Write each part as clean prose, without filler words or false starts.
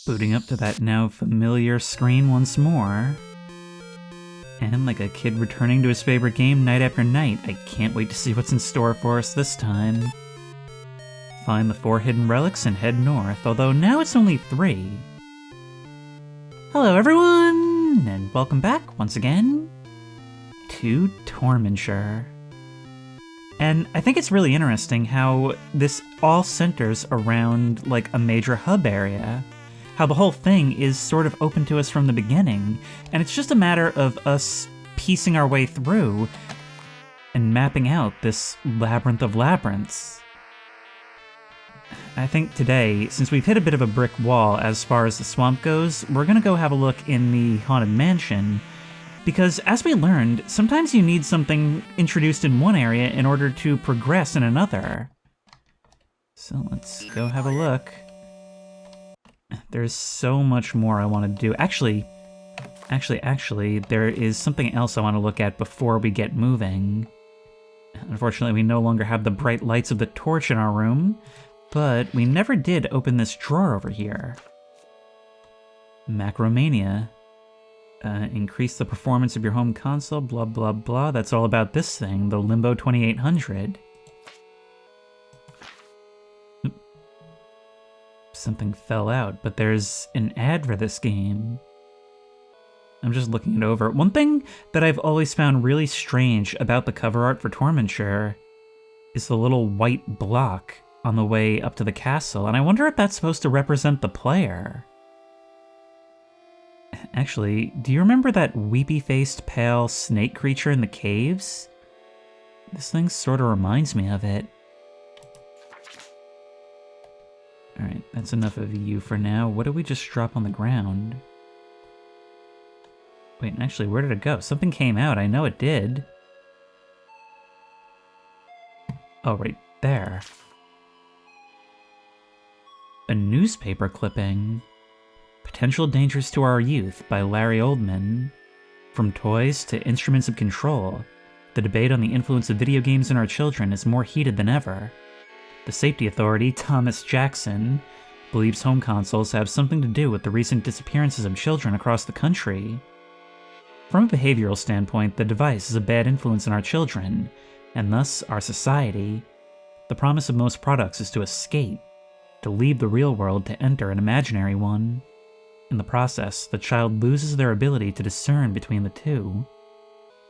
Booting up to that now familiar screen once more. And like a kid returning to his favorite game night after night, I can't wait to see what's in store for us this time. Find the 4 hidden relics and head north, although now it's only 3. Hello everyone, and welcome back once again to Tormenture. And I think it's really interesting how this all centers around like a major hub area. How the whole thing is sort of open to us from the beginning, and it's just a matter of us piecing our way through and mapping out this labyrinth of labyrinths. I think today, since we've hit a bit of a brick wall as far as the swamp goes, we're gonna go have a look in the Haunted Mansion, because as we learned, sometimes you need something introduced in one area in order to progress in another. So let's go have a look. There's so much more I want to do. Actually, there is something else I want to look at before we get moving. Unfortunately, we no longer have the bright lights of the torch in our room, but we never did open this drawer over here. Macromania. Increase the performance of your home console, blah blah blah. That's all about this thing, the Limbo 2800. Something fell out, but there's an ad for this game. I'm just looking it over. One thing that I've always found really strange about the cover art for Tormenture is the little white block on the way up to the castle, and I wonder if that's supposed to represent the player. Actually, do you remember that weepy-faced, pale snake creature in the caves? This thing sort of reminds me of it. Alright, that's enough of you for now. What did we just drop on the ground? Wait, actually, where did it go? Something came out, I know it did. Oh, right there. A newspaper clipping. Potential Dangers to Our Youth by Larry Oldman. From toys to instruments of control, the debate on the influence of video games in our children is more heated than ever. The safety authority, Thomas Jackson, believes home consoles have something to do with the recent disappearances of children across the country. From a behavioral standpoint, the device is a bad influence on our children, and thus our society. The promise of most products is to escape, to leave the real world to enter an imaginary one. In the process, the child loses their ability to discern between the two.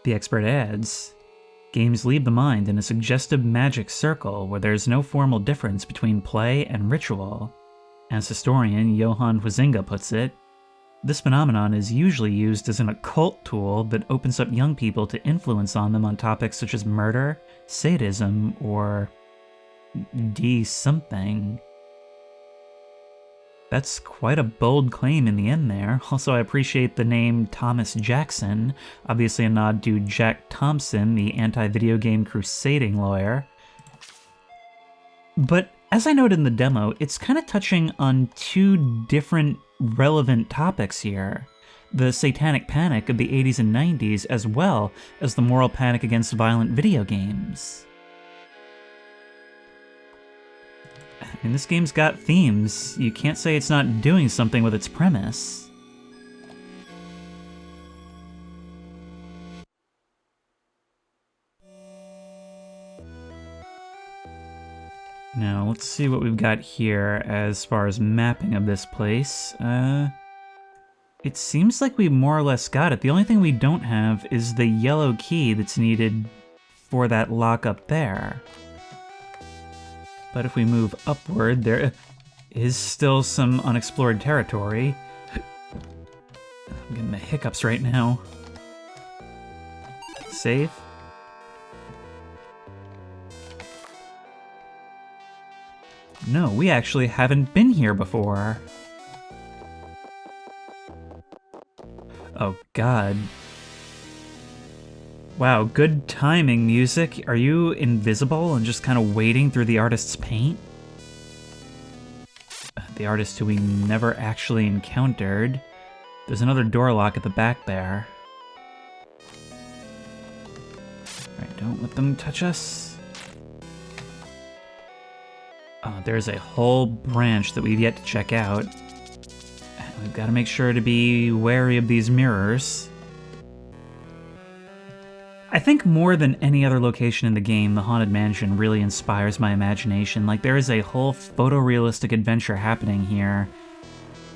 The expert adds, games leave the mind in a suggestive magic circle where there's no formal difference between play and ritual. As historian Johann Huizinga puts it, this phenomenon is usually used as an occult tool that opens up young people to influence on them on topics such as murder, sadism, or something. That's quite a bold claim in the end there. Also, I appreciate the name Thomas Jackson, obviously a nod to Jack Thompson, the anti-video game crusading lawyer. But as I noted in the demo, it's kind of touching on 2 different relevant topics here. The satanic panic of the 80s and 90s, as well as the moral panic against violent video games. And this game's got themes. You can't say it's not doing something with its premise. Now, let's see what we've got here as far as mapping of this place. It seems like we more or less got it. The only thing we don't have is the yellow key that's needed for that lock up there. But if we move upward, there is still some unexplored territory. I'm getting the hiccups right now. Save. No, we actually haven't been here before. Oh god. Wow, good timing, music. Are you invisible and just kind of wading through the artist's paint? The artist who we never actually encountered. There's another door lock at the back there. Alright, don't let them touch us. Oh, there's a whole branch that we've yet to check out. We've got to make sure to be wary of these mirrors. I think more than any other location in the game, the Haunted Mansion really inspires my imagination. Like, there is a whole photorealistic adventure happening here,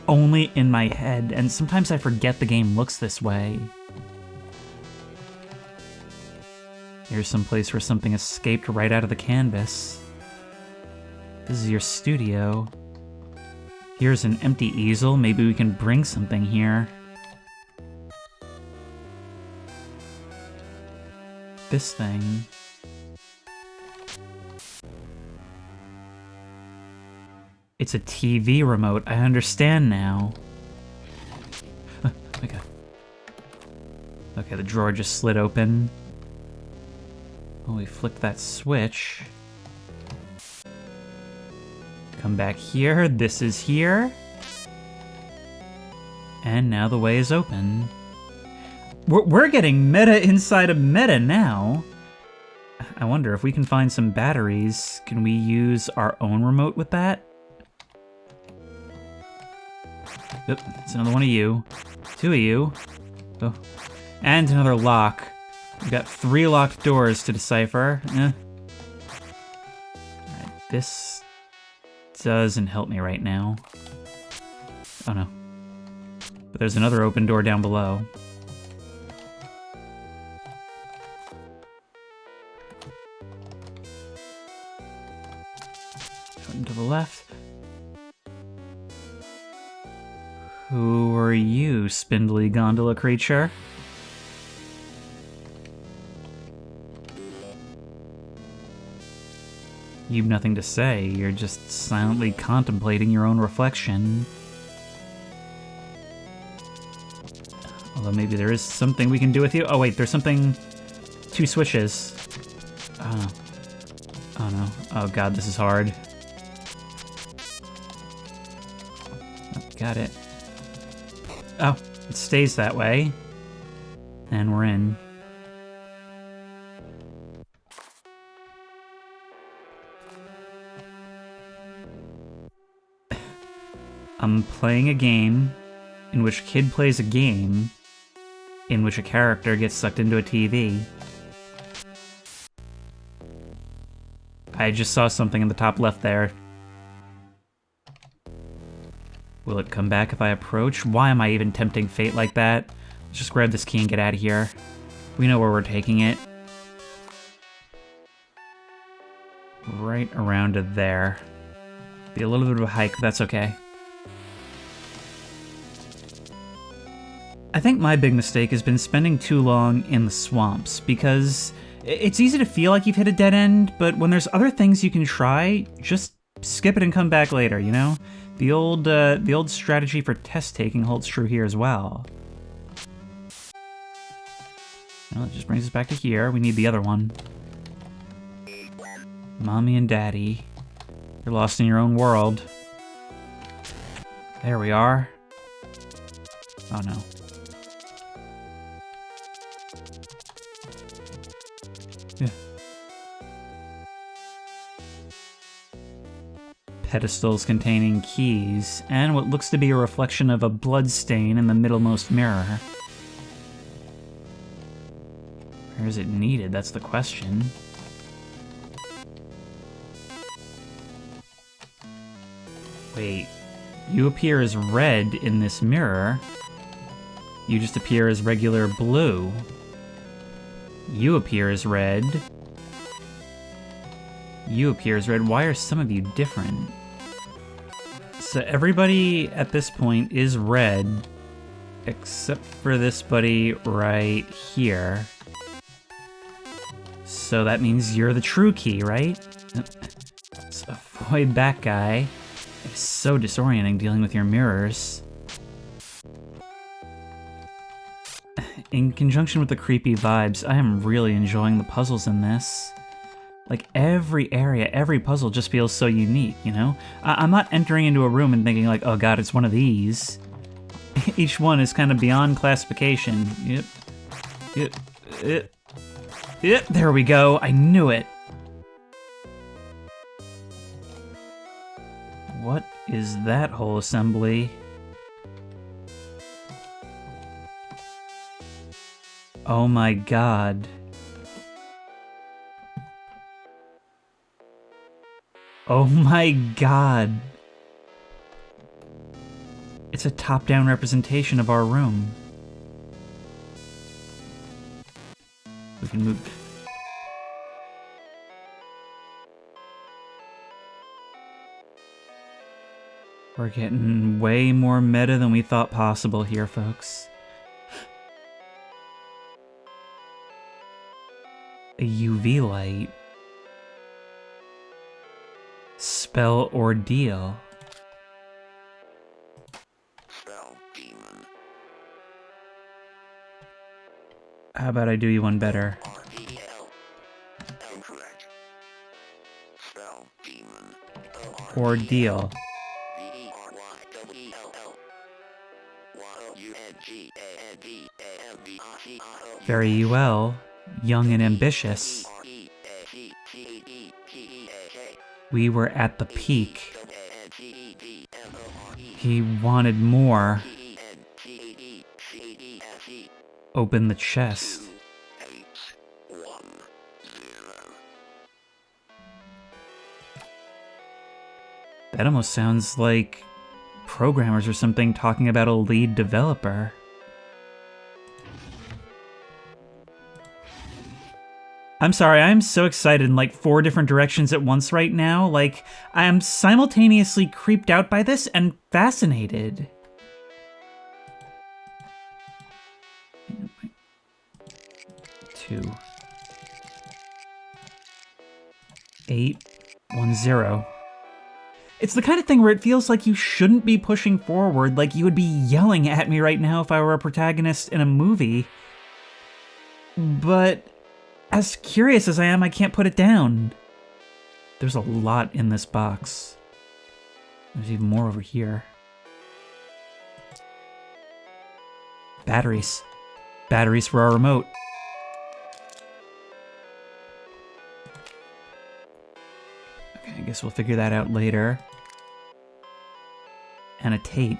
only in my head, and sometimes I forget the game looks this way. Here's some place where something escaped right out of the canvas. This is your studio. Here's an empty easel. Maybe we can bring something here. This thing. It's a TV remote. I understand now. Okay. Okay, the drawer just slid open. Oh, we flicked that switch. Come back here. This is here. And now the way is open. We're getting meta inside of meta now. I wonder if we can find some batteries. Can we use our own remote with that? Oop, it's another one of you. 2 of you. Oh. And another lock. We've got 3 locked doors to decipher. Alright, this doesn't help me right now. Oh no. But there's another open door down below. To the left. Who are you, spindly gondola creature? You've nothing to say, you're just silently contemplating your own reflection. Although maybe there is something we can do with you. Oh wait, there's something... 2 switches. Oh. Oh no. Oh god, this is hard. Got it. Oh, it stays that way. And we're in. I'm playing a game in which a kid plays a game in which a character gets sucked into a TV. I just saw something in the top left there. Will it come back if I approach? Why am I even tempting fate like that? Let's just grab this key and get out of here. We know where we're taking it. Right around to there. Be a little bit of a hike, but that's okay. I think my big mistake has been spending too long in the swamps, because it's easy to feel like you've hit a dead end, but when there's other things you can try, just skip it and come back later, you know? The old strategy for test taking holds true here as well. Well, it just brings us back to here. We need the other one. Mommy and Daddy, you're lost in your own world. There we are. Oh no. Yeah. Pedestals containing keys, and what looks to be a reflection of a blood stain in the middlemost mirror. Where is it needed? That's the question. Wait, you appear as red in this mirror. You just appear as regular blue. You appear as red. You appear as red. Why are some of you different? So everybody at this point is red, except for this buddy right here. So that means you're the true key, right? So avoid that guy. It's so disorienting dealing with your mirrors. In conjunction with the creepy vibes, I am really enjoying the puzzles in this. Like, every area, every puzzle just feels so unique, you know? I'm not entering into a room and thinking like, oh god, it's one of these. Each one is kind of beyond classification. Yep, there we go, I knew it. What is that whole assembly? Oh my god. Oh my god. It's a top-down representation of our room. We can move. We're getting way more meta than we thought possible here, folks. A UV light. Spell Ordeal. Spell Demon. How about I do you one better? RDL. Incorrect. Spell Demon. Ordeal. Very well. Young and ambitious. We were at the peak. He wanted more. Open the chest. That almost sounds like programmers or something talking about a lead developer. I'm sorry, I'm so excited in like 4 different directions at once right now. Like, I am simultaneously creeped out by this and fascinated. 2 810. It's the kind of thing where it feels like you shouldn't be pushing forward, like you would be yelling at me right now if I were a protagonist in a movie. But as curious as I am, I can't put it down. There's a lot in this box. There's even more over here. Batteries. Batteries for our remote. Okay, I guess we'll figure that out later. And a tape.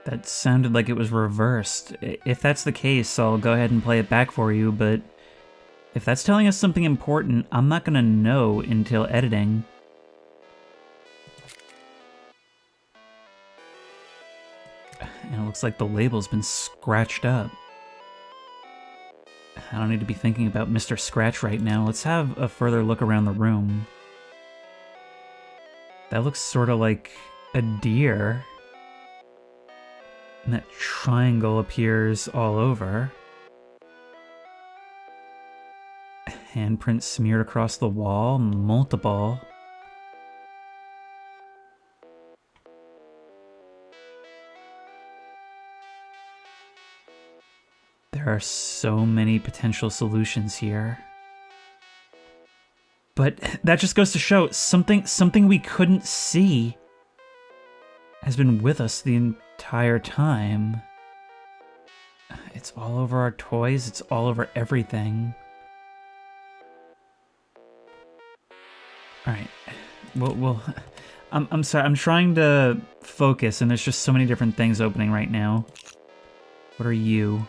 That sounded like it was reversed. If that's the case, I'll go ahead and play it back for you, but if that's telling us something important, I'm not gonna know until editing. And it looks like the label's been scratched up. I don't need to be thinking about Mr. Scratch right now. Let's have a further look around the room. That looks sort of like a deer. And that triangle appears all over. Handprint smeared across the wall, multiple. There are so many potential solutions here. But that just goes to show something we couldn't see has been with us the entire time. It's all over our toys, it's all over everything. Alright. Well, I'm sorry, I'm trying to focus and there's just so many different things opening right now. What are you?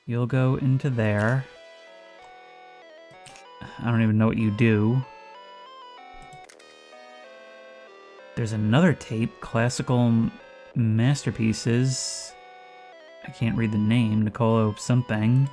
You'll go into there. I don't even know what you do. There's another tape, Classical Masterpieces. I can't read the name, Nicolo something.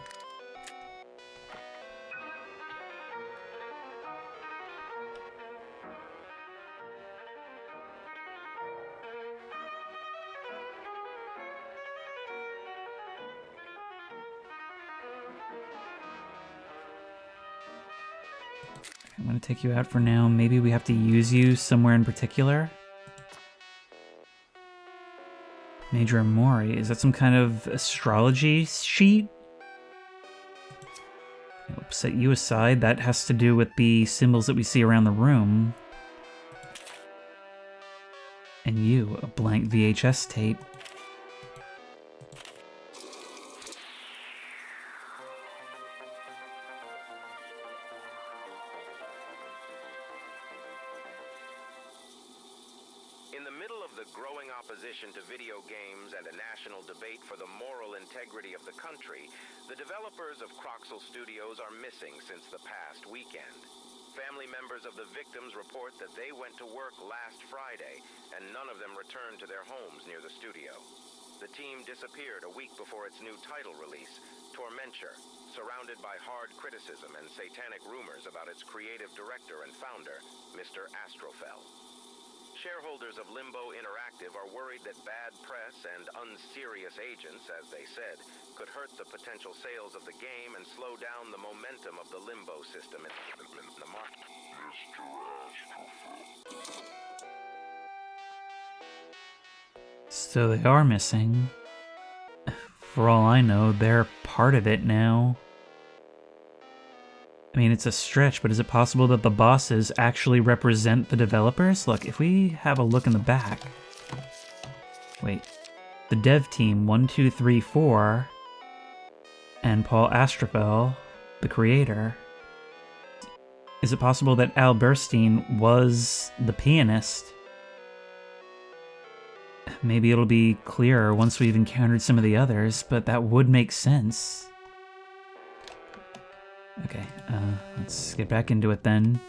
I'm gonna take you out for now. Maybe we have to use you somewhere in particular. Major Amori, is that some kind of astrology sheet? I'll set you aside. That has to do with the symbols that we see around the room. And you, a blank VHS tape. In the middle of the growing opposition to video games and a national debate for the moral integrity of the country, the developers of Croxel Studios are missing since the past weekend. Family members of the victims report that they went to work last Friday, and none of them returned to their homes near the studio. The team disappeared a week before its new title release, Tormenture, surrounded by hard criticism and satanic rumors about its creative director and founder, Mr. Astrofel. Shareholders of Limbo Interactive are worried that bad press and unserious agents, as they said, could hurt the potential sales of the game and slow down the momentum of the Limbo system in the market. So they are missing. For all I know, they're part of it now. I mean, it's a stretch, but is it possible that the bosses actually represent the developers? Look, if we have a look in the back... Wait. The dev team, 1, 2, 3, 4, and Paul Astrofel, the creator. Is it possible that Al Burstein was the pianist? Maybe it'll be clearer once we've encountered some of the others, but that would make sense. Okay, let's get back into it then.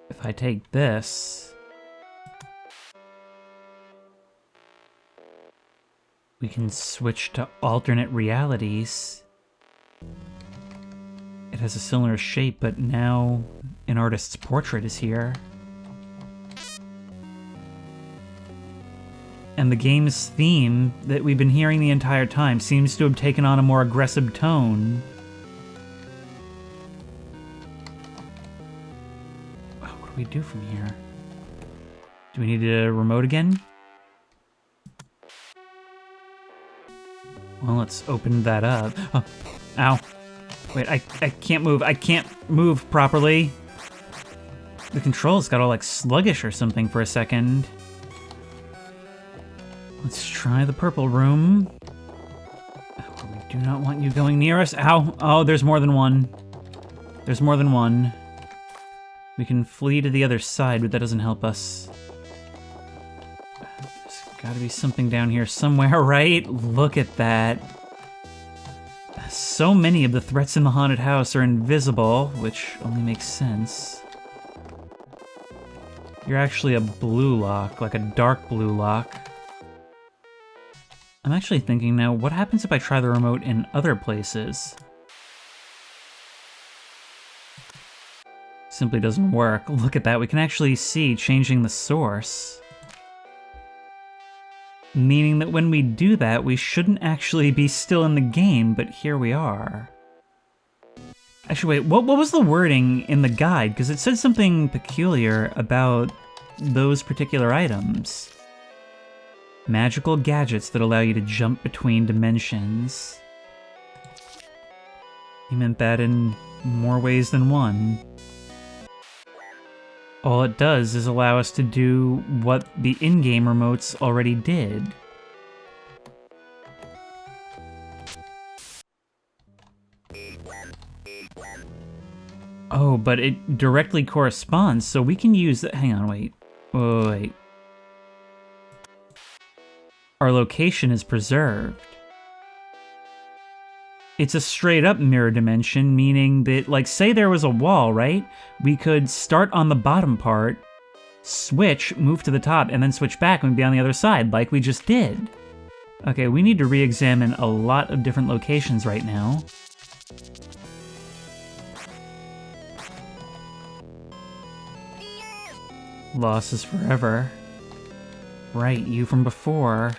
If I take this... we can switch to alternate realities. It has a similar shape, but now an artist's portrait is here. And the game's theme that we've been hearing the entire time seems to have taken on a more aggressive tone. What do we do from here? Do we need a remote again? Well, let's open that up. Oh, ow. Wait, I can't move. I can't move properly. The controls got all like sluggish or something for a second. Let's try the purple room. We do not want you going near us. Ow! Oh, there's more than one. There's more than one. We can flee to the other side, but that doesn't help us. There's gotta be something down here somewhere, right? Look at that. So many of the threats in the haunted house are invisible, which only makes sense. You're actually a blue lock, like a dark blue lock. I'm actually thinking now, what happens if I try the remote in other places? Simply doesn't work. Look at that, we can actually see changing the source. Meaning that when we do that, we shouldn't actually be still in the game, but here we are. Actually, wait, what was the wording in the guide? Because it said something peculiar about those particular items. Magical gadgets that allow you to jump between dimensions. He meant that in more ways than one. All it does is allow us to do what the in-game remotes already did. Oh, but it directly corresponds, so we can use that. Hang on, wait. Wait. Our location is preserved. It's a straight up mirror dimension, meaning that, like, say there was a wall, right? We could start on the bottom part, switch, move to the top, and then switch back and be on the other side, like we just did. Okay, we need to re-examine a lot of different locations right now. Loss is forever. Right, you from before.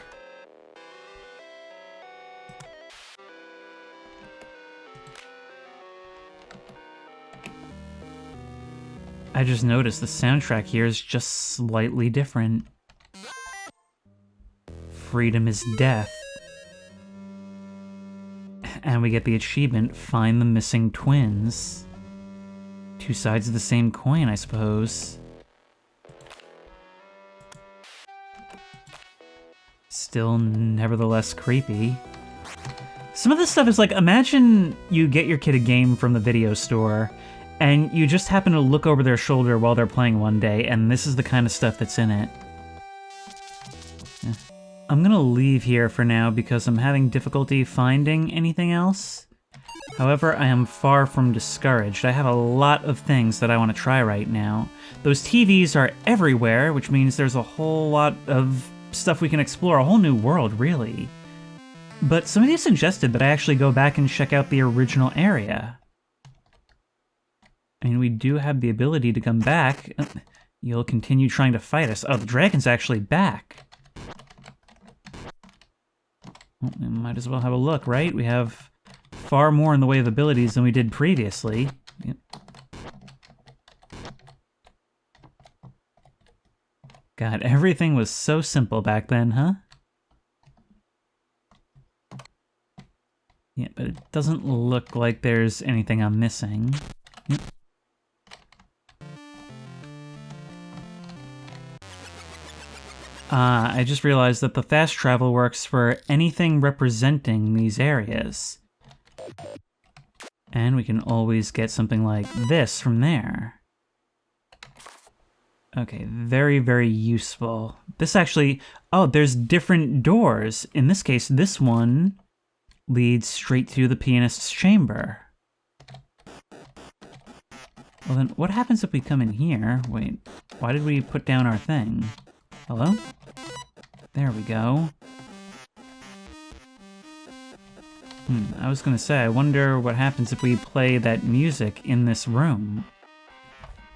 I just noticed the soundtrack here is just slightly different. Freedom is death. And we get the achievement, find the missing twins. Two sides of the same coin, I suppose. Still, nevertheless, creepy. Some of this stuff is like, imagine you get your kid a game from the video store, and you just happen to look over their shoulder while they're playing one day, and this is the kind of stuff that's in it. Yeah. I'm gonna leave here for now because I'm having difficulty finding anything else. However, I am far from discouraged. I have a lot of things that I want to try right now. Those TVs are everywhere, which means there's a whole lot of stuff we can explore, a whole new world, really. But some of you suggested that I actually go back and check out the original area. I mean, we do have the ability to come back. You'll continue trying to fight us. Oh, the dragon's actually back. Well, we might as well have a look, right? We have far more in the way of abilities than we did previously. Yep. God, everything was so simple back then, huh? Yeah, but it doesn't look like there's anything I'm missing. Yep. I just realized that the fast travel works for anything representing these areas. And we can always get something like this from there. Okay, very, very useful. This actually... Oh, there's different doors. In this case, this one leads straight to the pianist's chamber. Well then, what happens if we come in here? Wait, why did we put down our thing? Hello? There we go. I was gonna say, I wonder what happens if we play that music in this room.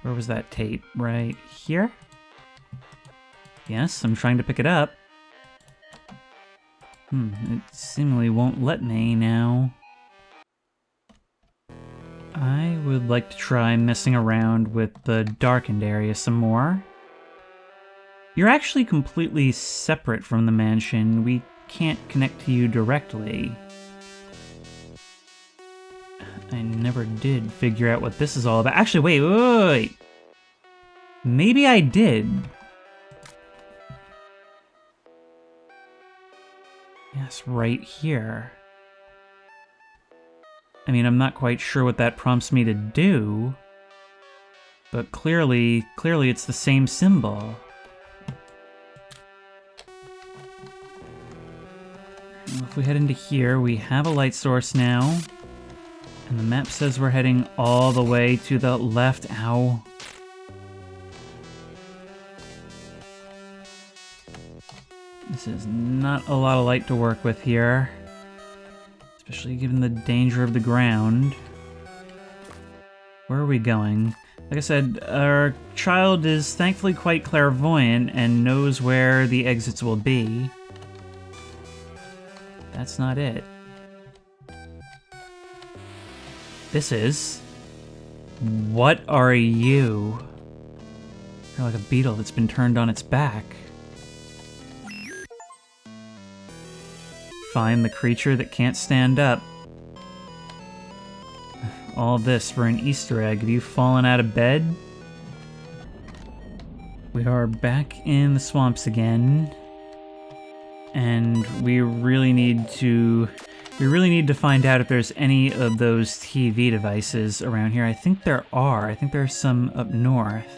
Where was that tape? Right here? Yes, I'm trying to pick it up. It seemingly won't let me now. I would like to try messing around with the darkened area some more. You're actually completely separate from the mansion. We can't connect to you directly. I never did figure out what this is all about. Actually, wait. Maybe I did. Yes, right here. I mean, I'm not quite sure what that prompts me to do, but clearly it's the same symbol. Well, if we head into here, we have a light source now. And the map says we're heading all the way to the left. Ow. This is not a lot of light to work with here. Especially given the danger of the ground. Where are we going? Like I said, our child is thankfully quite clairvoyant and knows where the exits will be. That's not it. This is... What are you? You're like a beetle that's been turned on its back. Find the creature that can't stand up. All this for an Easter egg. Have you fallen out of bed? We are back in the swamps again. And we really need to find out if there's any of those TV devices around here. I think there are. I think there's some up north.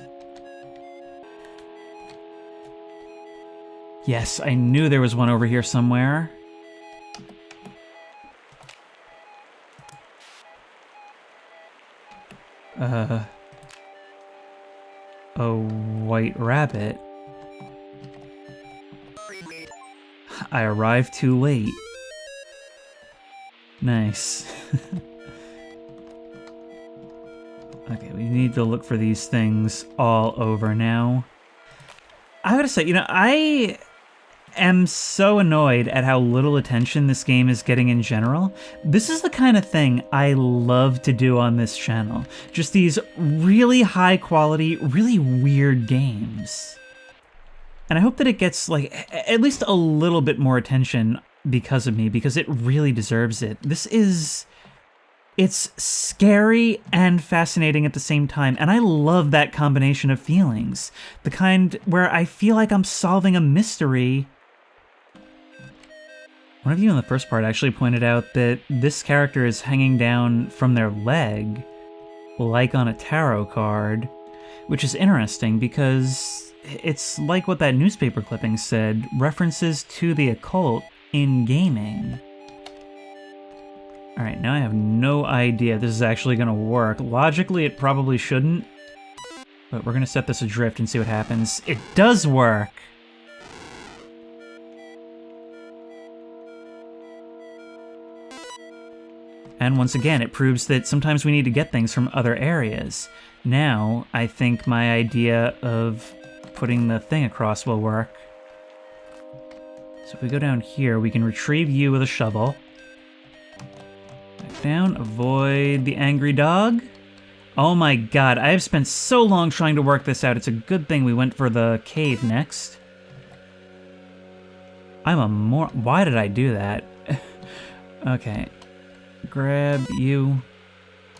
Yes, I knew there was one over here somewhere. A white rabbit. I arrived too late. Nice. Okay, we need to look for these things all over now. I gotta say, you know, am so annoyed at how little attention this game is getting in general. This is the kind of thing I love to do on this channel. Just these really high quality, really weird games. And I hope that it gets, like, at least a little bit more attention because of me, because it really deserves it. It's scary and fascinating at the same time, and I love that combination of feelings. The kind where I feel like I'm solving a mystery. One of you in the first part actually pointed out that this character is hanging down from their leg, like on a tarot card, which is interesting because it's like what that newspaper clipping said, references to the occult in gaming. Alright, now I have no idea if this is actually going to work. Logically, it probably shouldn't, but we're going to set this adrift and see what happens. It does work! And once again, it proves that sometimes we need to get things from other areas. Now, I think my idea of putting the thing across will work. So if we go down here, we can retrieve you with a shovel. Back down, avoid the angry dog. Oh my god, I have spent so long trying to work this out. It's a good thing we went for the cave next. Why did I do that? Okay. Grab you.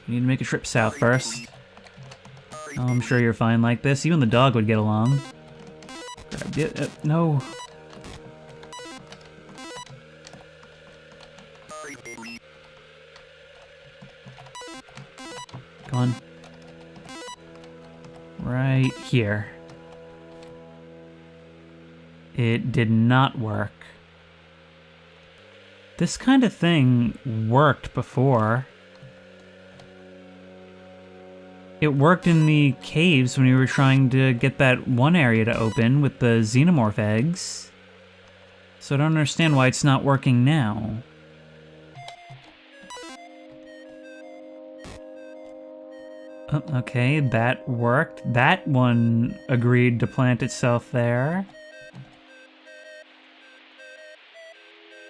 You need to make a trip south first. Oh, I'm sure you're fine like this. You and the dog would get along. Grab you. No. Come on. Right here. It did not work. This kind of thing worked before. It worked in the caves when we were trying to get that one area to open with the xenomorph eggs. So I don't understand why it's not working now. Oh, okay, that worked. That one agreed to plant itself there.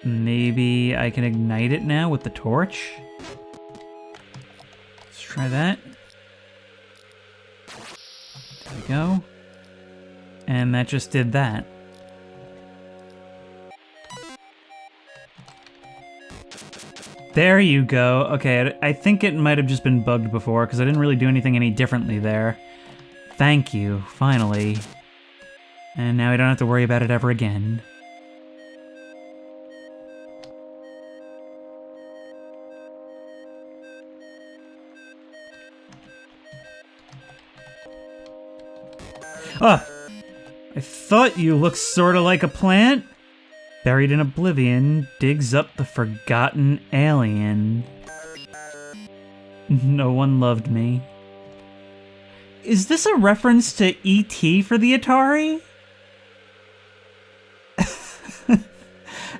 Maybe I can ignite it now with the torch? Let's try that. There we go. And that just did that. There you go. Okay, I think it might have just been bugged before because I didn't really do anything any differently there. Thank you, finally. And now I don't have to worry about it ever again. Ah! I thought you looked sorta like a plant? Buried in oblivion, digs up the forgotten alien. No one loved me. Is this a reference to E.T. for the Atari? I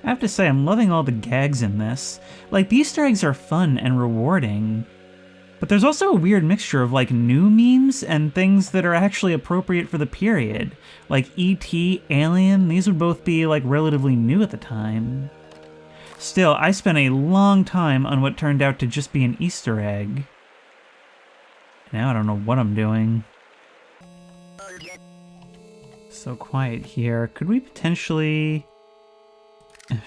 have to say, I'm loving all the gags in this. Like, the Easter eggs are fun and rewarding. But there's also a weird mixture of, like, new memes and things that are actually appropriate for the period. Like E.T., Alien, these would both be, like, relatively new at the time. Still, I spent a long time on what turned out to just be an Easter egg. Now I don't know what I'm doing. So quiet here. Could we potentially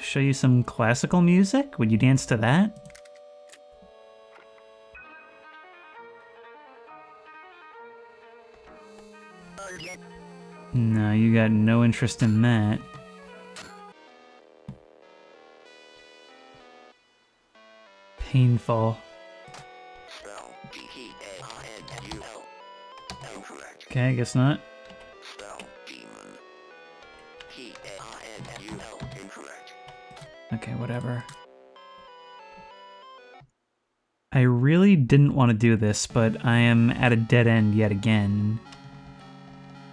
show you some classical music? Would you dance to that? No, you got no interest in that. Painful. Spell P-E-A-I-N-U-L. Incorrect. Okay, I guess not. Spell demon. P-A-I-N-U-L. Incorrect. Okay, whatever. I really didn't want to do this, but I am at a dead end yet again.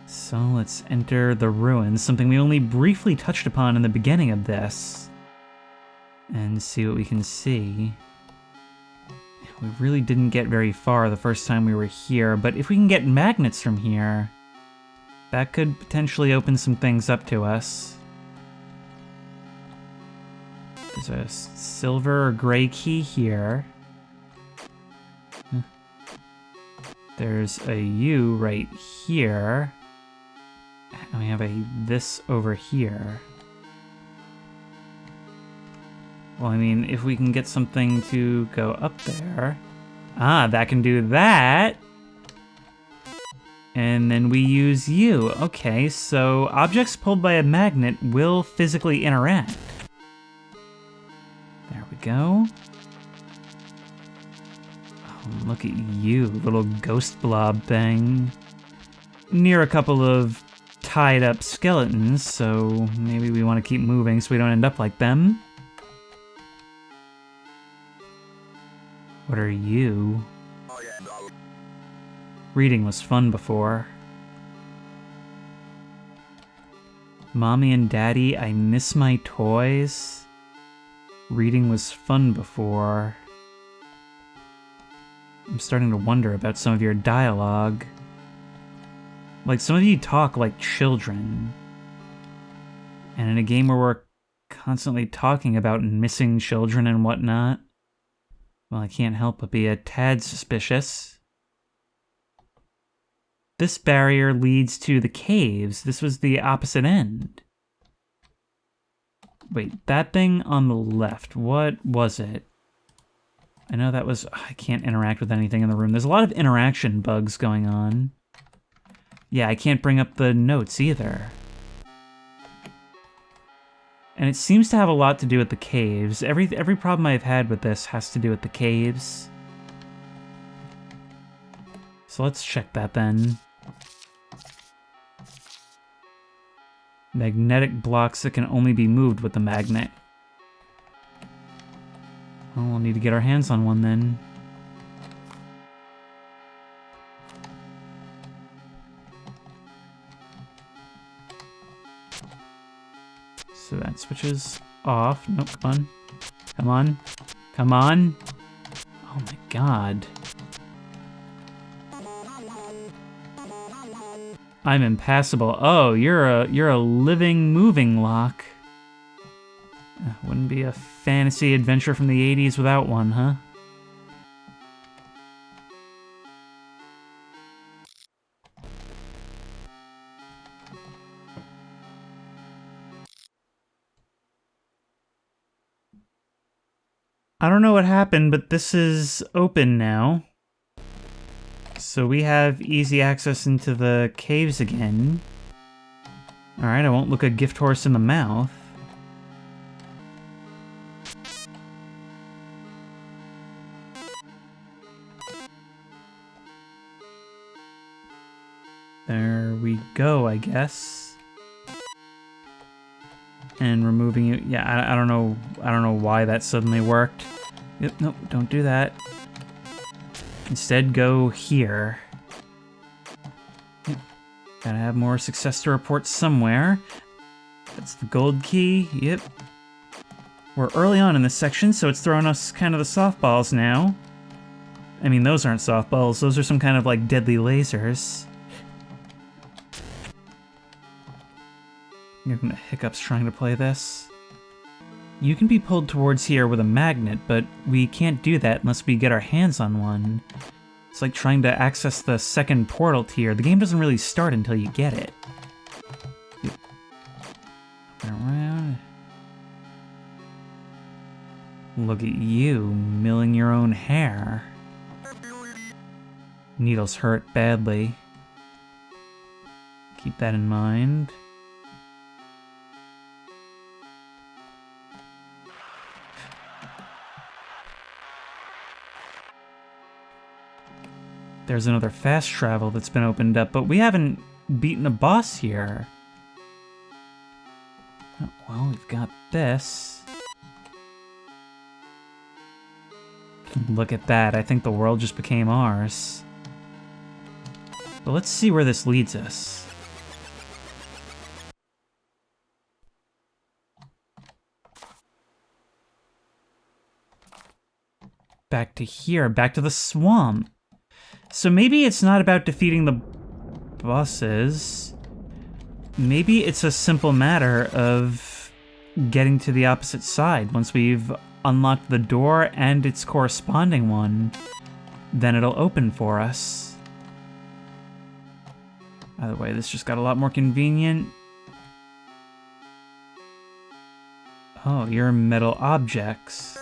So let's enter the ruins, something we only briefly touched upon in the beginning of this. And see what we can see. We really didn't get very far the first time we were here, but if we can get magnets from here, that could potentially open some things up to us. There's a silver or gray key here. There's a U right here. And we have a this over here. Well, I mean, if we can get something to go up there. Ah, that can do that. And then we use U. Okay, so objects pulled by a magnet will physically interact. There we go. Oh, look at you, little ghost blob thing. Near a couple of tied up skeletons, so maybe we want to keep moving so we don't end up like them. What are you? Reading was fun before. Mommy and Daddy, I miss my toys. Reading was fun before. I'm starting to wonder about some of your dialogue. Like, some of you talk like children. And in a game where we're constantly talking about missing children and whatnot, well, I can't help but be a tad suspicious. This barrier leads to the caves. This was the opposite end. Wait, that thing on the left, what was it? I know that was... I can't interact with anything in the room. There's a lot of interaction bugs going on. Yeah, I can't bring up the notes either. And it seems to have a lot to do with the caves. Every problem I've had with this has to do with the caves. So let's check that then. Magnetic blocks that can only be moved with the magnet. Well, we'll need to get our hands on one then. So that switches off. Nope, come on. Come on. Come on. Oh my god. I'm impassable. Oh, you're a living, moving lock. Wouldn't be a fantasy adventure from the 80s without one, huh? I don't know what happened, but this is open now. So we have easy access into the caves again. Alright, I won't look a gift horse in the mouth. There we go, I guess. And removing it. Yeah, I don't know why that suddenly worked. Yep, nope, don't do that. Instead, go here. Yep. Gotta have more success to report somewhere. That's the gold key. Yep. We're early on in this section, so it's throwing us kind of the softballs now. I mean, those aren't softballs. Those are some kind of, like, deadly lasers. I'm getting the hiccups trying to play this. You can be pulled towards here with a magnet, but we can't do that unless we get our hands on one. It's like trying to access the second portal tier. The game doesn't really start until you get it. Yep. Around. Look at you, milling your own hair. Needles hurt badly. Keep that in mind. There's another fast travel that's been opened up, but we haven't beaten a boss here. Oh, well, we've got this. Look at that. I think the world just became ours. But let's see where this leads us. Back to here, back to the swamp. So maybe it's not about defeating the bosses. Maybe it's a simple matter of getting to the opposite side. Once we've unlocked the door and its corresponding one, then it'll open for us. By the way, this just got a lot more convenient. Oh, you're metal objects.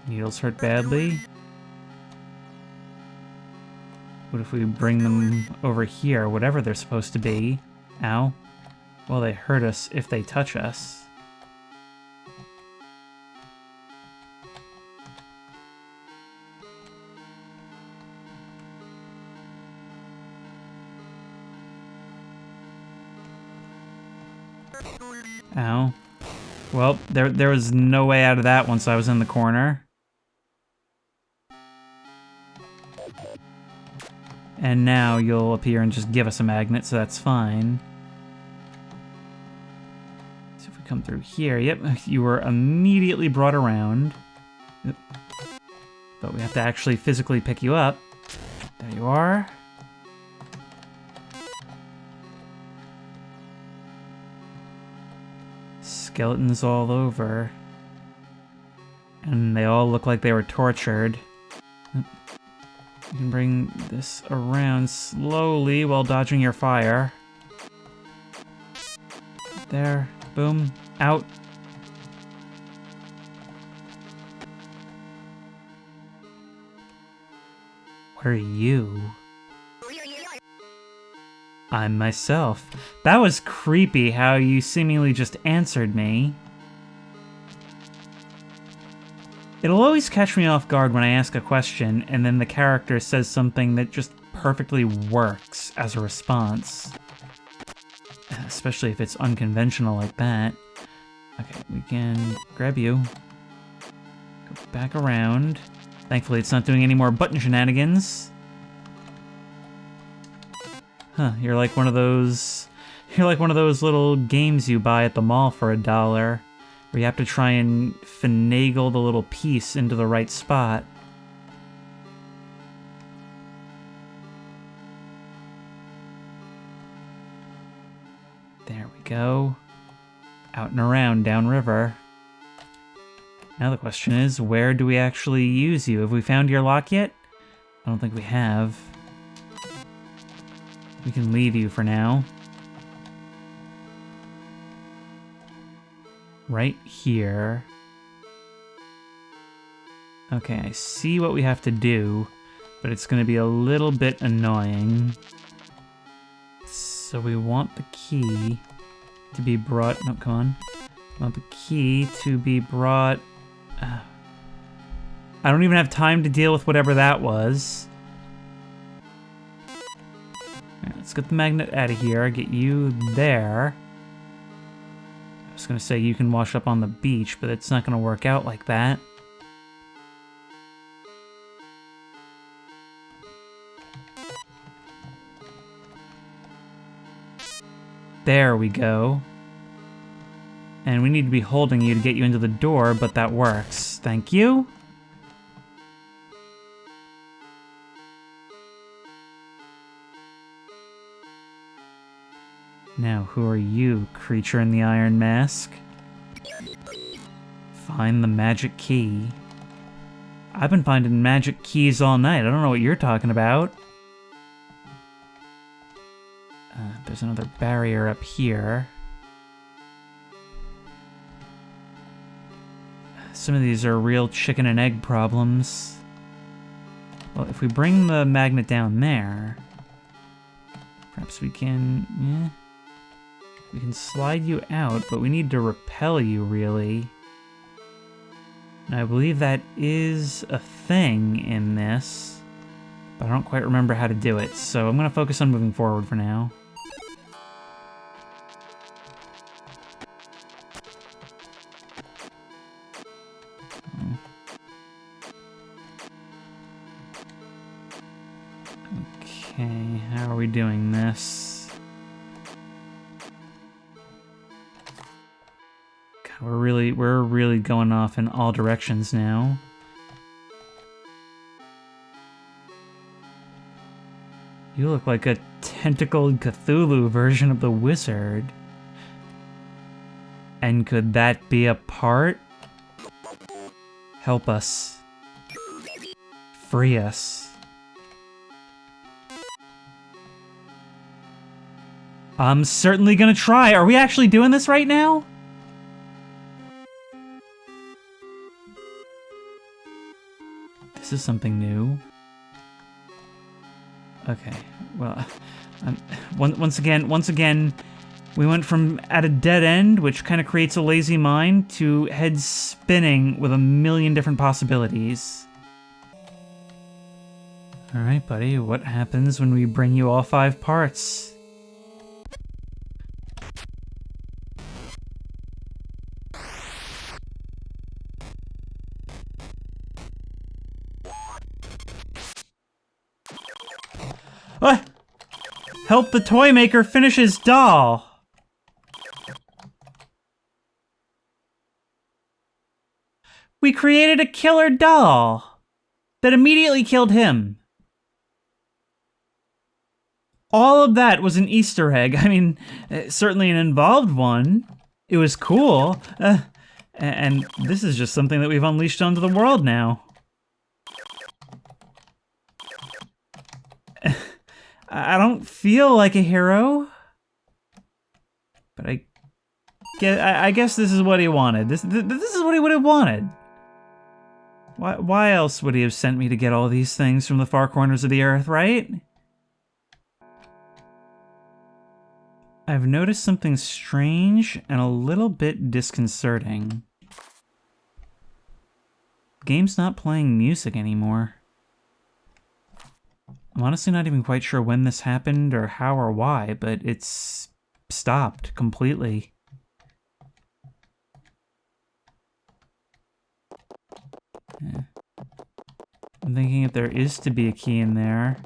Needles hurt badly. What if we bring them over here, whatever they're supposed to be? Ow. Well, they hurt us if they touch us. Ow. Well, there was no way out of that once I was in the corner. And now you'll appear and just give us a magnet, so that's fine. So if we come through here, yep, you were immediately brought around. Yep. But we have to actually physically pick you up. There you are. Skeletons all over. And they all look like they were tortured. You can bring this around slowly while dodging your fire. There. Boom. Out. What are you? I'm myself. That was creepy how you seemingly just answered me. It'll always catch me off guard when I ask a question and then the character says something that just perfectly works as a response. Especially if it's unconventional like that. Okay, we can grab you. Go back around. Thankfully it's not doing any more button shenanigans. Huh, you're like one of those little games you buy at the mall for $1. Where you have to try and finagle the little piece into the right spot. There we go. Out and around, downriver. Now the question is, where do we actually use you? Have we found your lock yet? I don't think we have. We can leave you for now. Right here. Okay, I see what we have to do, but it's going to be a little bit annoying. So we want the key to be brought... No, come on. We want the key to be brought... I don't even have time to deal with whatever that was. Right, let's get the magnet out of here, get you there. I was going to say you can wash up on the beach, but it's not going to work out like that. There we go. And we need to be holding you to get you into the door, but that works. Thank you. Now, who are you, creature in the iron mask? Find the magic key. I've been finding magic keys all night. I don't know what you're talking about. There's another barrier up here. Some of these are real chicken and egg problems. Well, if we bring the magnet down there, perhaps we can... yeah. We can slide you out, but we need to repel you, really. And I believe that is a thing in this, but I don't quite remember how to do it, so I'm going to focus on moving forward for now. Okay, how are we doing this? We're really going off in all directions now. You look like a tentacled Cthulhu version of the wizard. And could that be a part? Help us. Free us. I'm certainly gonna try. Are we actually doing this right now? This is something new. Okay, well, once again, we went from at a dead end, which kind of creates a lazy mind, to head spinning with a million different possibilities. Alright, buddy, what happens when we bring you all 5 parts? What? Help the toy maker finish his doll! We created a killer doll that immediately killed him. All of that was an Easter egg. I mean, certainly an involved one. It was cool. And this is just something that we've unleashed onto the world now. I don't feel like a hero, but I guess this is what he wanted. This is what he would have wanted. Why else would he have sent me to get all these things from the far corners of the earth, right? I've noticed something strange and a little bit disconcerting. The game's not playing music anymore. I'm honestly not even quite sure when this happened or how or why, but it's stopped completely. Yeah. I'm thinking if there is to be a key in there,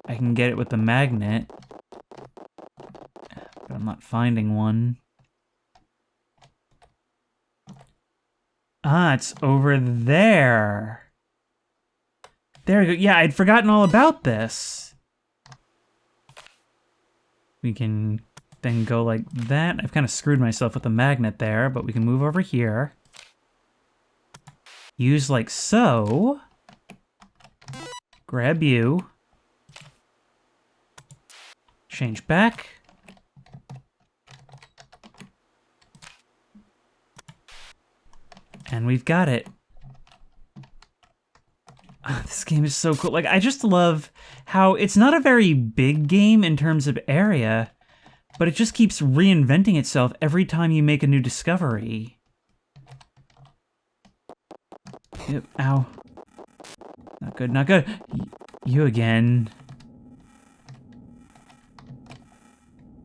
I can get it with the magnet, but I'm not finding one. Ah, it's over there. There we go. Yeah, I'd forgotten all about this. We can then go like that. I've kind of screwed myself with the magnet there, but we can move over here. Use like so. Grab you. Change back. And we've got it. This game is so cool. Like, I just love how it's not a very big game in terms of area, but it just keeps reinventing itself every time you make a new discovery. Yep, ow. Not good, not good. You again.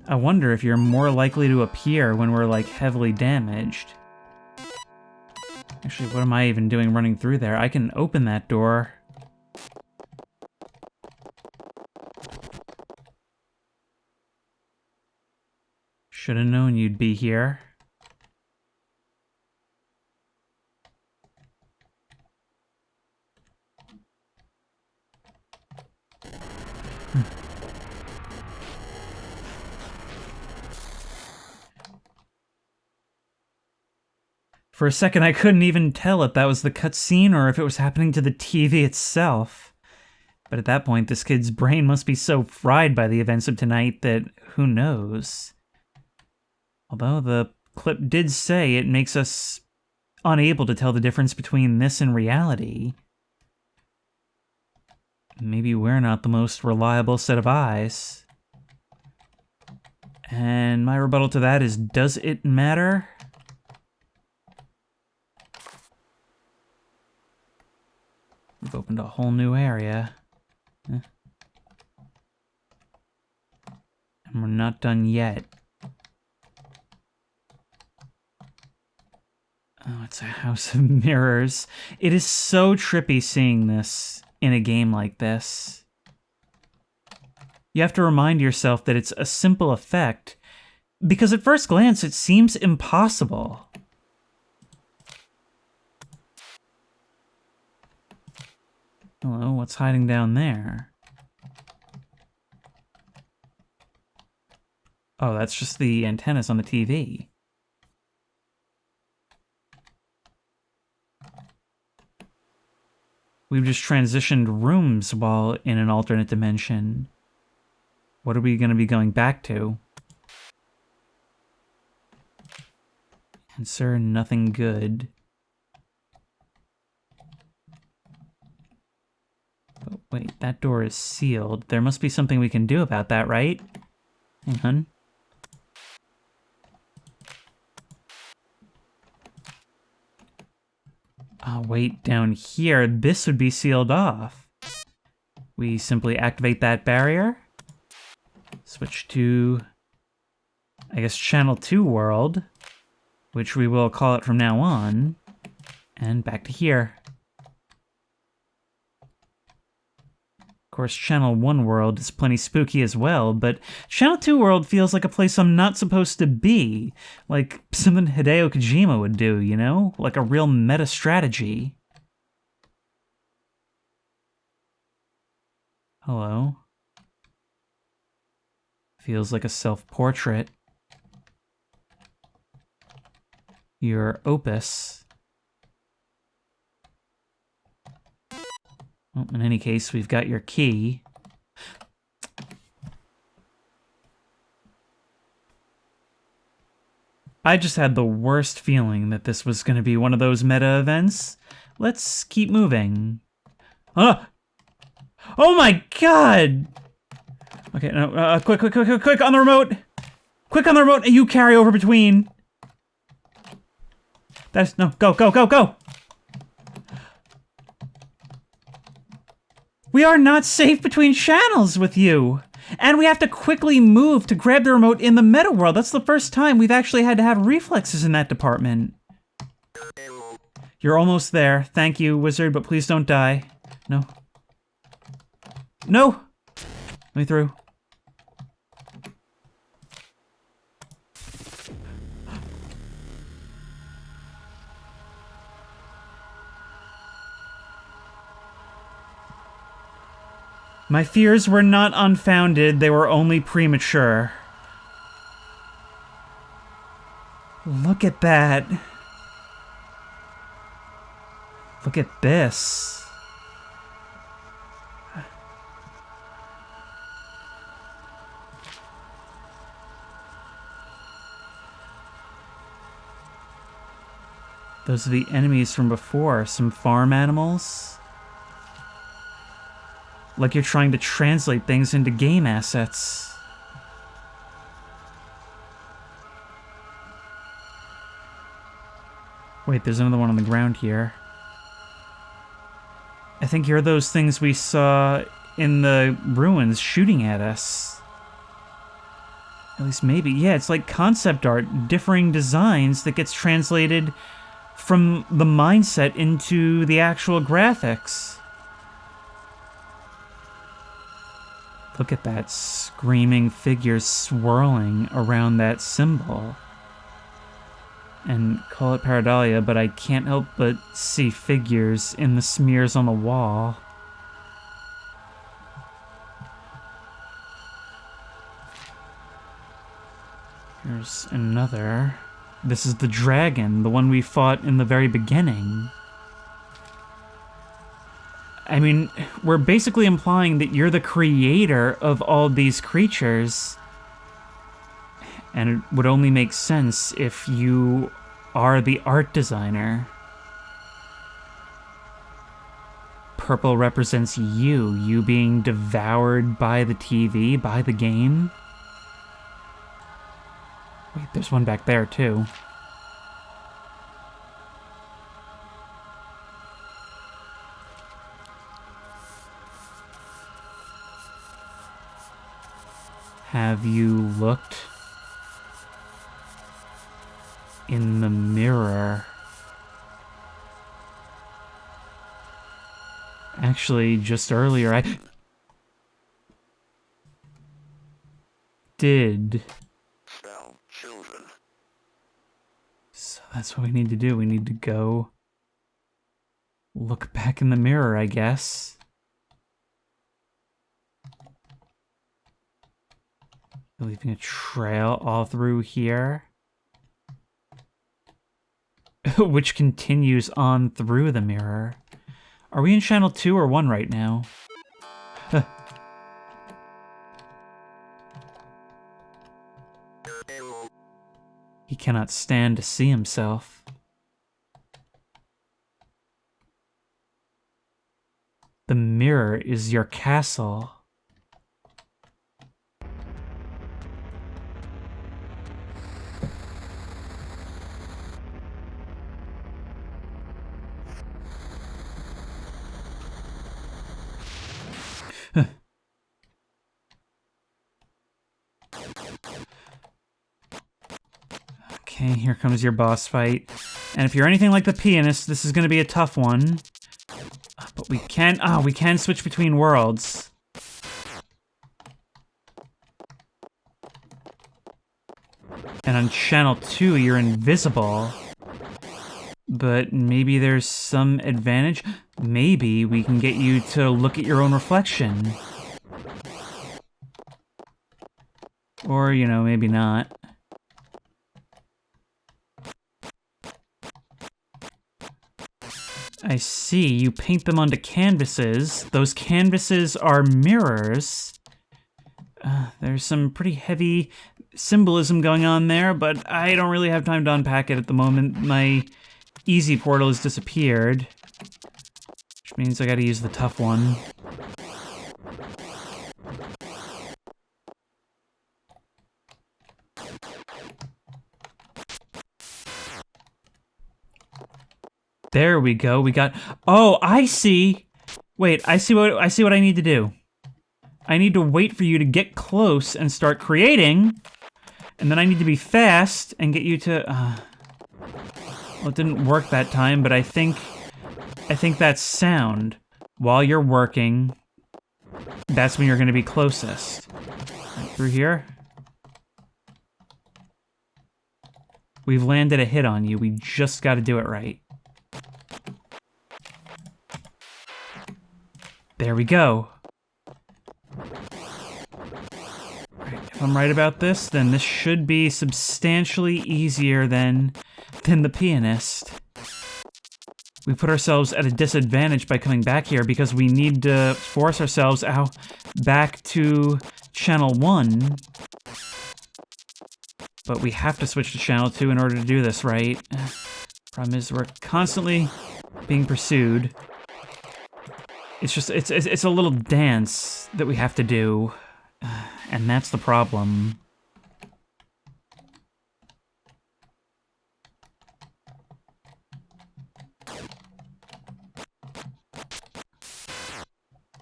I wonder if you're more likely to appear when we're, like, heavily damaged. Actually, what am I even doing running through there? I can open that door. Should have known you'd be here. For a second, I couldn't even tell if that was the cutscene or if it was happening to the TV itself. But at that point, this kid's brain must be so fried by the events of tonight that who knows? Although the clip did say it makes us unable to tell the difference between this and reality. Maybe we're not the most reliable set of eyes. And my rebuttal to that is, does it matter? We've opened a whole new area. And we're not done yet. Oh, it's a house of mirrors. It is so trippy seeing this in a game like this. You have to remind yourself that it's a simple effect, because at first glance it seems impossible. Hello, what's hiding down there? Oh, that's just the antennas on the TV. We've just transitioned rooms while in an alternate dimension. What are we going to be going back to? Answer, nothing good. Oh, wait, that door is sealed. There must be something we can do about that, right? Hang on. Oh, wait, down here, this would be sealed off. We simply activate that barrier. Switch to, I guess, Channel 2 world, which we will call it from now on. And back to here. Of course, Channel 1 world is plenty spooky as well, but Channel 2 world feels like a place I'm not supposed to be. Like something Hideo Kojima would do, you know? Like a real meta strategy. Hello? Feels like a self-portrait. Your opus. Well, in any case, we've got your key. I just had the worst feeling that this was going to be one of those meta events. Let's keep moving. Oh my god! Okay, no, quick on the remote! Quick on the remote, you carry over between. No, go! We are not safe between channels with you! And we have to quickly move to grab the remote in the meta world. That's the first time we've actually had to have reflexes in that department. You're almost there. Thank you, wizard, but please don't die. No. No! Let me through. My fears were not unfounded, they were only premature. Look at that. Look at this. Those are the enemies from before, some farm animals. Like you're trying to translate things into game assets. Wait, there's another one on the ground here. I think you're those things we saw in the ruins shooting at us. At least maybe. Yeah, it's like concept art, differing designs that gets translated from the mindset into the actual graphics. Look at that, screaming figures swirling around that symbol. And call it pareidolia, but I can't help but see figures in the smears on the wall. Here's another. This is the dragon, the one we fought in the very beginning. I mean, we're basically implying that you're the creator of all these creatures. And it would only make sense if you are the art designer. Purple represents you being devoured by the TV, by the game. Wait, there's one back there too. Have you looked in the mirror? Actually, just earlier I did. Spell children. So that's what we need to do. We need to go look back in the mirror, I guess. Leaving a trail all through here. Which continues on through the mirror. Are we in channel 2 or 1 right now? He cannot stand to see himself. The mirror is your castle. Okay, here comes your boss fight. And if you're anything like the pianist, this is going to be a tough one. But we can switch between worlds. And on channel 2, you're invisible. But maybe there's some advantage. Maybe we can get you to look at your own reflection. Or, you know, maybe not. I see, you paint them onto canvases. Those canvases are mirrors. There's some pretty heavy symbolism going on there, but I don't really have time to unpack it at the moment. My easy portal has disappeared, which means I gotta use the tough one. There we go. We got. Oh, I see. Wait, I see what I need to do. I need to wait for you to get close and start creating, and then I need to be fast and get you to. Well, it didn't work that time, but I think that's sound. While you're working, that's when you're going to be closest. Right through here. We've landed a hit on you. We just got to do it right. There we go. Right, if I'm right about this, then this should be substantially easier than the pianist. We put ourselves at a disadvantage by coming back here because we need to force ourselves out back to channel 1. But we have to switch to channel 2 in order to do this, right? Problem is we're constantly being pursued. It's just, it's a little dance that we have to do, and that's the problem.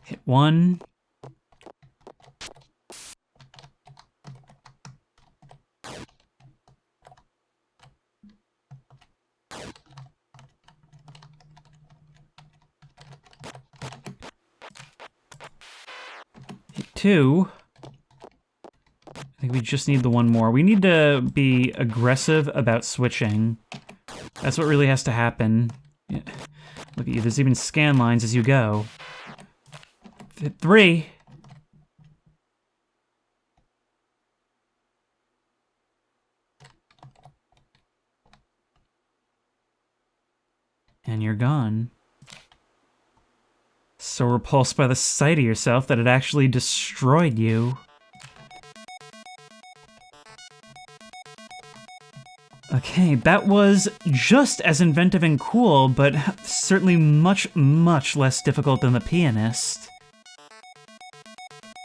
Hit 1. Hit 2. I think we just need the one more. We need to be aggressive about switching. That's what really has to happen. Yeah. Look at you, there's even scan lines as you go. Hit 3. And you're gone. So repulsed by the sight of yourself that it actually destroyed you. Okay, that was just as inventive and cool, but certainly much, much less difficult than the pianist.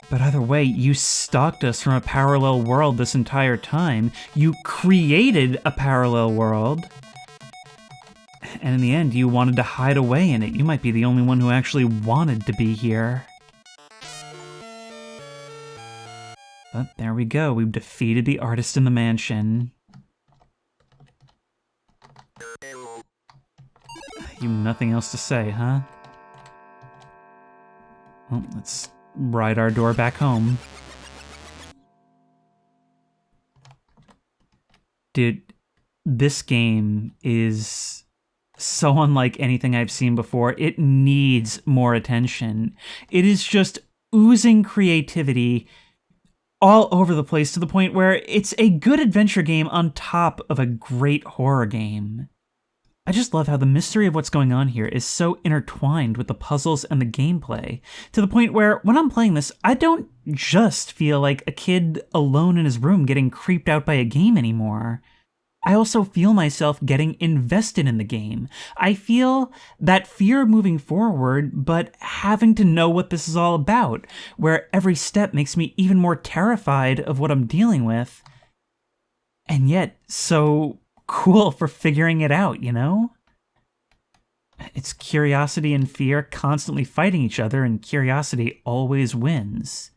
But either way, you stalked us from a parallel world this entire time. You created a parallel world. And in the end, you wanted to hide away in it. You might be the only one who actually wanted to be here. But there we go. We've defeated the artist in the mansion. You nothing else to say, huh? Well, let's ride our door back home. Dude, this game is so unlike anything I've seen before. It needs more attention. It is just oozing creativity all over the place to the point where it's a good adventure game on top of a great horror game. I just love how the mystery of what's going on here is so intertwined with the puzzles and the gameplay, to the point where when I'm playing this, I don't just feel like a kid alone in his room getting creeped out by a game anymore. I also feel myself getting invested in the game. I feel that fear moving forward, but having to know what this is all about, where every step makes me even more terrified of what I'm dealing with, and yet so cool for figuring it out, you know? It's curiosity and fear constantly fighting each other, and curiosity always wins.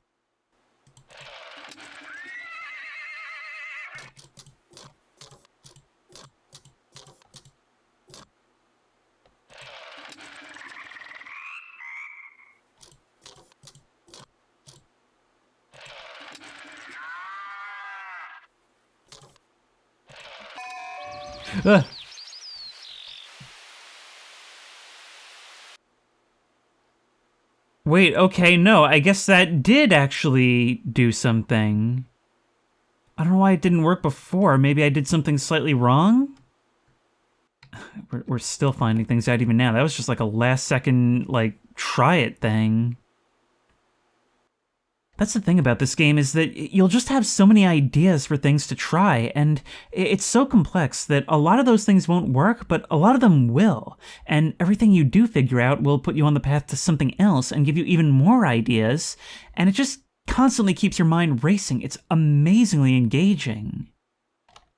Ugh. Wait, okay, no, I guess that did actually do something. I don't know why it didn't work before. Maybe I did something slightly wrong? We're still finding things out even now. That was just like a last second, like, try it thing. That's the thing about this game, is that you'll just have so many ideas for things to try, and it's so complex that a lot of those things won't work, but a lot of them will. And everything you do figure out will put you on the path to something else and give you even more ideas, and it just constantly keeps your mind racing. It's amazingly engaging.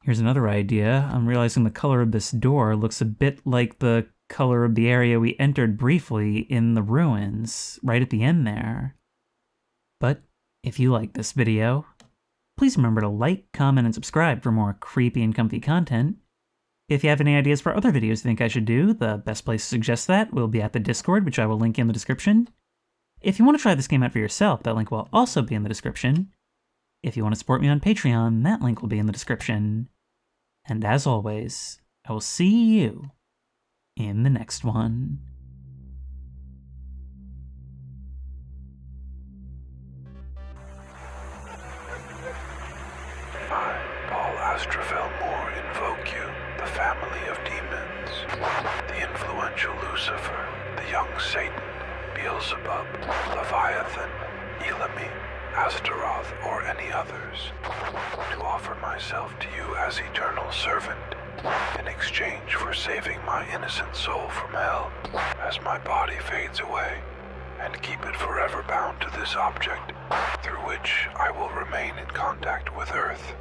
Here's another idea. I'm realizing the color of this door looks a bit like the color of the area we entered briefly in the ruins, right at the end there. But if you like this video, please remember to like, comment, and subscribe for more creepy and comfy content. If you have any ideas for other videos you think I should do, the best place to suggest that will be at the Discord, which I will link in the description. If you want to try this game out for yourself, that link will also be in the description. If you want to support me on Patreon, that link will be in the description. And as always, I will see you in the next one. Astrophel invoke you, the family of demons, the influential Lucifer, the young Satan, Beelzebub, Leviathan, Elami, Astaroth, or any others, to offer myself to you as eternal servant, in exchange for saving my innocent soul from hell, as my body fades away, and keep it forever bound to this object, through which I will remain in contact with Earth.